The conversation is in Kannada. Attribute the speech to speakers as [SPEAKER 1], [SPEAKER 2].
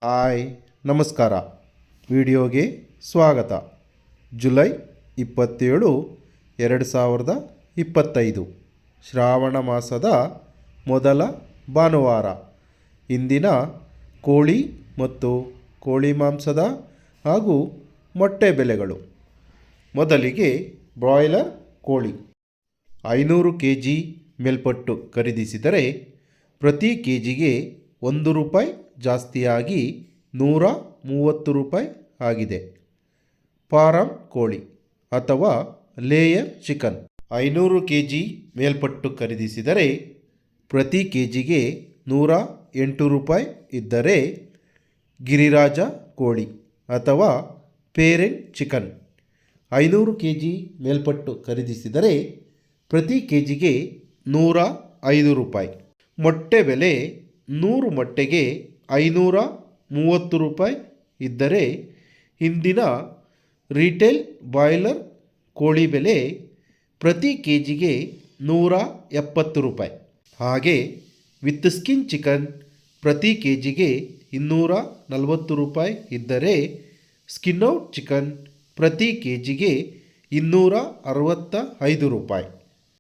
[SPEAKER 1] ಹಾಯ್ ನಮಸ್ಕಾರ. ವಿಡಿಯೋಗೆ ಸ್ವಾಗತ. ಜುಲೈ 27, 2025 ಶ್ರಾವಣ ಮಾಸದ ಮೊದಲ ಭಾನುವಾರ. ಇಂದಿನ ಕೋಳಿ ಮತ್ತು ಕೋಳಿ ಮಾಂಸದ ಹಾಗೂ ಮೊಟ್ಟೆ ಬೆಲೆಗಳು. ಮೊದಲಿಗೆ ಬ್ರಾಯ್ಲರ್ ಕೋಳಿ 500 kg ಮೇಲ್ಪಟ್ಟು ಖರೀದಿಸಿದರೆ ಪ್ರತಿ ಕೆಜಿಗೆ ₹1 ಜಾಸ್ತಿಯಾಗಿ ₹130 ಆಗಿದೆ. ಫಾರಂ ಕೋಳಿ ಅಥವಾ ಲೇಯರ್ ಚಿಕನ್ 500 kg ಮೇಲ್ಪಟ್ಟು ಖರೀದಿಸಿದರೆ ಪ್ರತಿ ಕೆಜಿಗೆ ₹108 ಇದ್ದರೆ, ಗಿರಿರಾಜ ಕೋಳಿ ಅಥವಾ ಪೇರೆಂಟ್ ಚಿಕನ್ 500 kg ಮೇಲ್ಪಟ್ಟು ಖರೀದಿಸಿದರೆ ಪ್ರತಿ ಕೆಜಿಗೆ ₹105. ಮೊಟ್ಟೆ ಬೆಲೆ 100 ಮೊಟ್ಟೆಗೆ ₹530 ಇದ್ದರೆ, ಇಂದಿನ ರಿಟೇಲ್ ಬಾಯ್ಲರ್ ಕೋಳಿ ಬೆಲೆ ಪ್ರತಿ ಕೆಜಿಗೆ ₹170. ಹಾಗೆ ವಿತ್ ಸ್ಕಿನ್ ಚಿಕನ್ ಪ್ರತಿ ಕೆಜಿಗೆ ₹240 ಇದ್ದರೆ, ಸ್ಕಿನ್ ಔಟ್ ಚಿಕನ್ ಪ್ರತಿ ಕೆಜಿಗೆ ₹265.